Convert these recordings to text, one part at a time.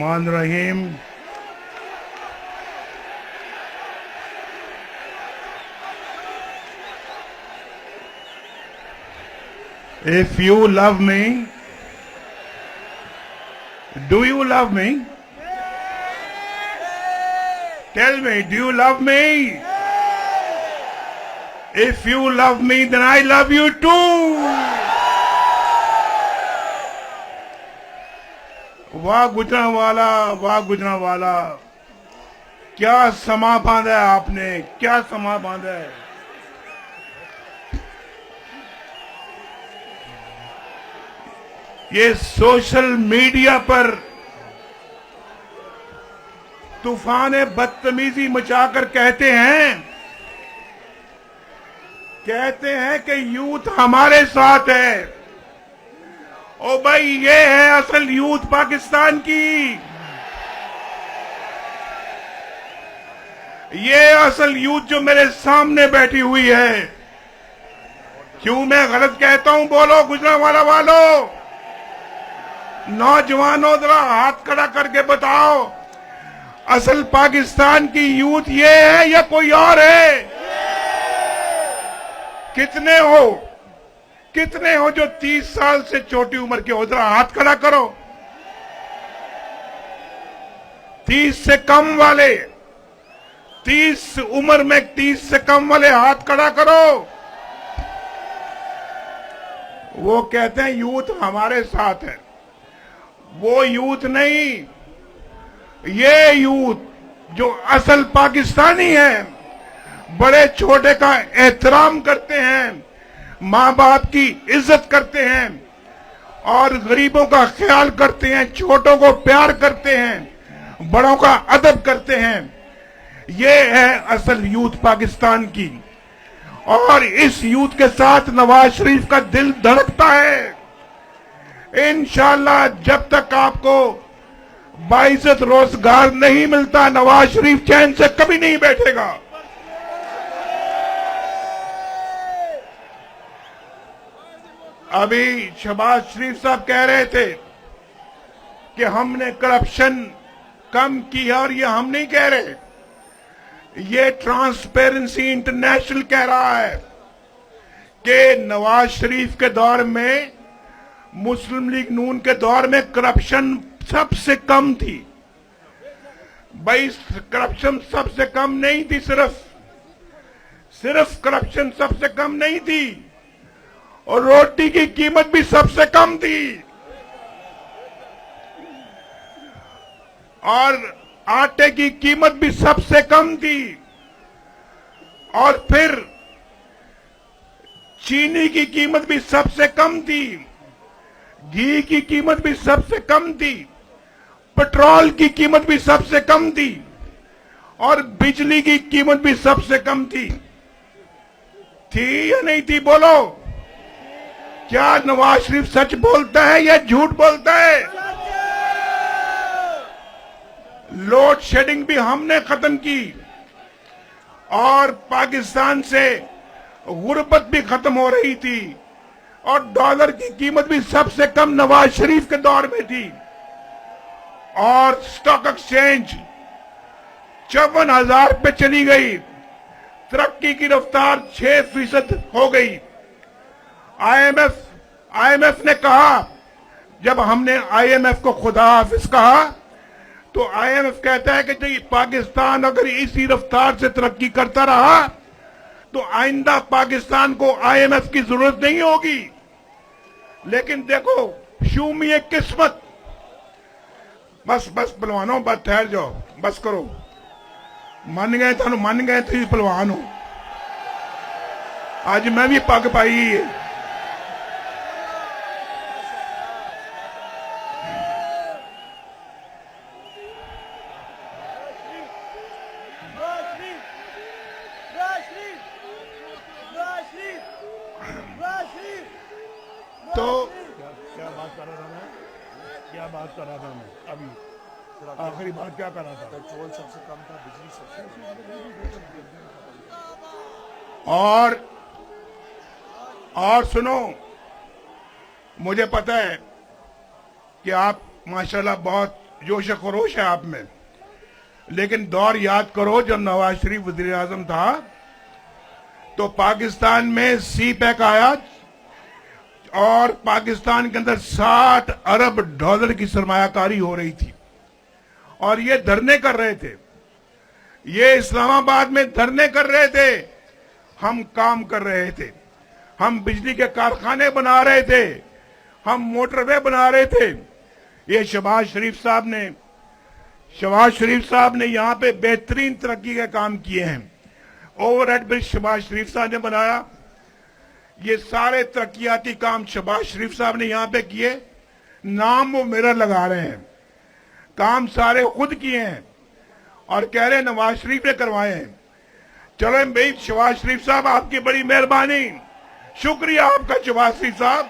मान रहीम। If you love me, do you love me? Tell me, do you love me? If you love me, then I love you too. वाह गुजरांवाला, वाह गुजरांवाला, क्या समा बांधा है आपने, क्या समा बांधा है। ये सोशल मीडिया पर तूफान बदतमीजी मचाकर कहते हैं कि यूथ हमारे साथ है। ओ भाई, ये है असल यूथ पाकिस्तान की, ये असल यूथ जो मेरे सामने बैठी हुई है। क्यों मैं गलत कहता हूं? बोलो गुजरांवाला वालों, नौजवानों, जरा हाथ खड़ा करके बताओ, असल पाकिस्तान की यूथ ये है या कोई और है? कितने हो जो 30 साल से छोटी उम्र के हो? जरा हाथ खड़ा करो। 30 से कम वाले, 30 उम्र में 30 से कम वाले हाथ खड़ा करो। वो कहते हैं यूथ हमारे साथ है। वो यूथ नहीं, ये यूथ जो असल पाकिस्तानी है, बड़े छोटे का एहतराम करते हैं, माँ बाप की इज्जत करते हैं और गरीबों का ख्याल करते हैं, छोटों को प्यार करते हैं, बड़ों का अदब करते हैं। ये है असल यूथ पाकिस्तान की। और इस यूथ के साथ नवाज शरीफ का दिल धड़कता है। इंशाअल्लाह जब तक आपको बाइज्जत रोजगार नहीं मिलता, नवाज शरीफ चैन से कभी नहीं बैठेगा। अभी शहबाज शरीफ साहब कह रहे थे कि हमने करप्शन कम की है, और ये हम नहीं कह रहे, ये ट्रांसपेरेंसी इंटरनेशनल कह रहा है कि नवाज शरीफ के दौर में, मुस्लिम लीग नून के दौर में करप्शन सबसे कम थी। भाई, करप्शन सबसे कम नहीं थी, सिर्फ करप्शन सबसे कम नहीं थी, और रोटी की कीमत भी सबसे कम थी, और आटे की कीमत भी सबसे कम थी, और फिर चीनी की कीमत भी सबसे कम थी, घी की कीमत भी सबसे कम थी, पेट्रोल की कीमत भी सबसे कम थी, और बिजली की कीमत भी सबसे कम थी या नहीं थी? बोलो, क्या नवाज शरीफ सच बोलता है या झूठ बोलता है? लोड शेडिंग भी हमने खत्म की, और पाकिस्तान से गुर्बत भी खत्म हो रही थी, और डॉलर की कीमत भी सबसे कम नवाज शरीफ के दौर में थी, और स्टॉक एक्सचेंज 54,000 पे चली गई, तरक्की की रफ्तार 6% हो गई। आईएमएफ ने कहा, जब हमने आईएमएफ को खुदा हाफिज कहा, तो आईएमएफ कहता है कि पाकिस्तान अगर इसी रफ्तार से तरक्की करता रहा तो आइंदा पाकिस्तान को आईएमएफ की जरूरत नहीं होगी। लेकिन देखो, शूमी किस्मत। बस पहलवानों, बस ठहर जाओ, बस करो। मन गए तो पहलवान हो। आज मैं भी पग पाई है। तो क्या बात कर रहा था मैं अभी? आखिरी बात क्या कर रहा था? पेट्रोल सबसे कम था, बिजली सबसे। और सुनो, मुझे पता है कि आप माशाल्लाह बहुत जोश खरोश है आप में, लेकिन दौर याद करो जब नवाज शरीफ वजीर आजम था तो पाकिस्तान में सी पैक आया और पाकिस्तान के अंदर 60 अरब डॉलर की सरमायाकारी हो रही थी और ये धरने कर रहे थे, ये इस्लामाबाद में धरने कर रहे थे, हम काम कर रहे थे, हम बिजली के कारखाने बना रहे थे, हम मोटरवे बना रहे थे। ये शहबाज शरीफ साहब ने यहां पे बेहतरीन तरक्की के काम किए हैं। ओवरहेड ब्रिज शहबाज शरीफ साहब ने बनाया, ये सारे तरक्याती काम शहबाज शरीफ साहब ने यहां पे किए, नाम वो मेरा लगा रहे हैं, काम सारे खुद किए हैं और कह रहे हैं नवाज शरीफ ने करवाए हैं। चलो भाई शहबाज शरीफ साहब आपकी बड़ी मेहरबानी, शुक्रिया आपका शहबाज शरीफ साहब।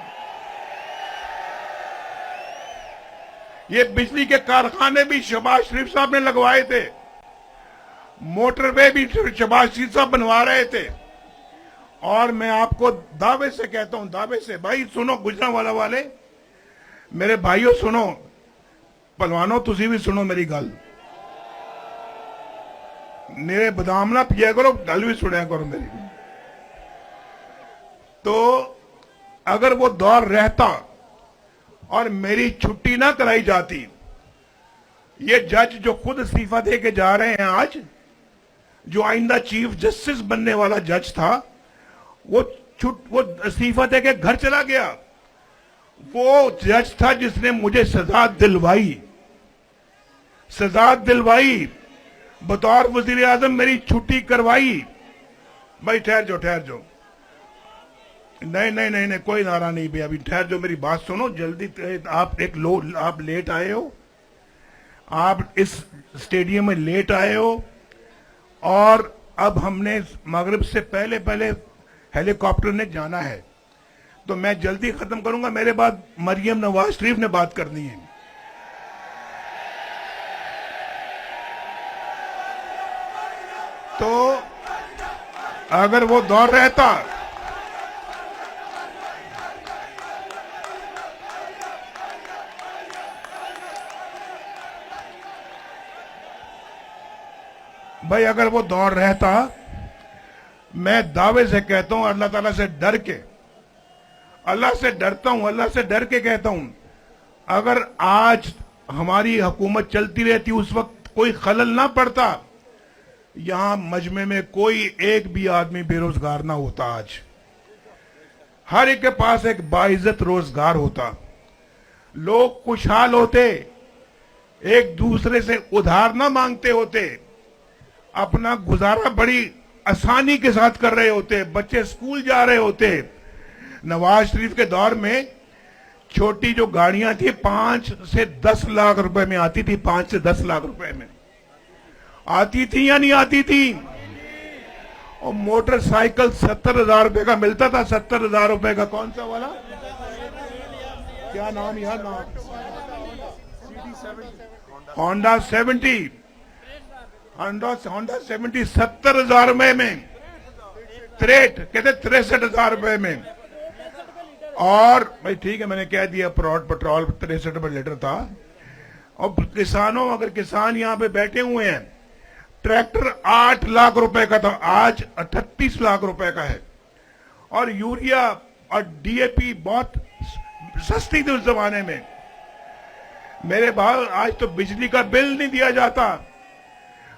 ये बिजली के कारखाने भी शहबाज शरीफ साहब ने लगवाए थे, मोटरवे भी शहबाज शरीफ साहब बनवा रहे थे। और मैं आपको दावे से कहता हूं, दावे से, भाई सुनो गुजरांवाला वाले मेरे भाइयों, सुनो पहलवानों, तुसी भी सुनो मेरी गल, मेरे बदाम ना पिया करो, गल भी सुनिया करो मेरी। तो अगर वो दौर रहता और मेरी छुट्टी ना कराई जाती, ये जज जो खुद इस्तीफा दे के जा रहे हैं आज, जो आइंदा चीफ जस्टिस बनने वाला जज था, वो इस्तीफा दे के घर चला गया। वो जज था जिसने मुझे सजा दिलवाई, बतौर वजीर आजम मेरी छुट्टी करवाई। भाई ठहर जाओ, नहीं, कोई नारा नहीं भैया, अभी ठहर जाओ, मेरी बात सुनो जल्दी। आप लेट आए हो, आप इस स्टेडियम में लेट आए हो और अब हमने मगरिब से पहले हेलीकॉप्टर ने जाना है, तो मैं जल्दी खत्म करूंगा, मेरे बाद मरियम नवाज शरीफ ने बात करनी है। तो अगर वो दौर रहता, भाई अगर वो दौर रहता, मैं दावे से कहता हूं, अल्लाह ताला से डर के, अल्लाह से डरता हूं, अल्लाह से डर के कहता हूं, अगर आज हमारी हुकूमत चलती रहती, उस वक्त कोई खलल ना पड़ता, यहां मजमे में कोई एक भी आदमी बेरोजगार ना होता। आज हर एक के पास एक बाइज्जत रोजगार होता, लोग खुशहाल होते, एक दूसरे से उधार ना मांगते होते, अपना गुजारा बड़ी आसानी के साथ कर रहे होते, बच्चे स्कूल जा रहे होते। नवाज शरीफ के दौर में छोटी जो गाड़ियां थी 5 से 10 लाख रुपए में आती थी, 5 से 10 लाख रुपए में आती थी या नहीं आती थी? और मोटरसाइकिल 70,000 रुपए का मिलता था, 70,000 रुपए का। कौन सा वाला, क्या नाम यार, होंडा 70, होंडा 70 70,000 रुपए में, कहते 63,000 रुपए में। और भाई ठीक है, मैंने कह दिया, पेट्रोल 63 रुपए लीटर था। और किसानों, अगर किसान यहां पे बैठे हुए हैं, ट्रैक्टर 8 लाख रुपए का था, आज 38 लाख रुपए का है। और यूरिया और डीएपी बहुत सस्ती थी उस जमाने में। मेरे भाई आज तो बिजली का बिल नहीं दिया जाता।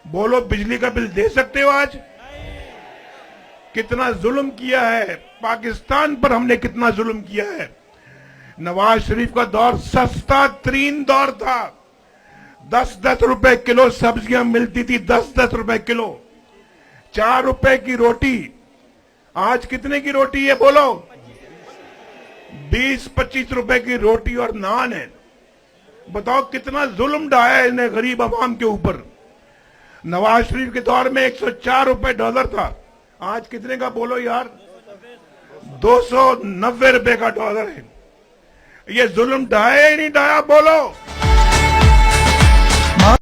बोलो, बिजली का बिल दे सकते हो आज? कितना जुल्म किया है पाकिस्तान पर, हमने कितना जुल्म किया है। नवाज शरीफ का दौर सस्ता तरीन दौर था, 10-10 रुपए किलो सब्जियां मिलती थी, 10-10 रुपए किलो, 4 रुपए की रोटी। आज कितने की रोटी है बोलो? 20-25 रुपए की रोटी और नान है। बताओ कितना जुल्म ढाया है इन्हें गरीब आवाम के ऊपर। नवाज शरीफ के दौर में 104 रुपए डॉलर था, आज कितने का बोलो यार? 290 रुपए का डॉलर है। ये जुल्म ढाया ही नहीं ढाया बोलो?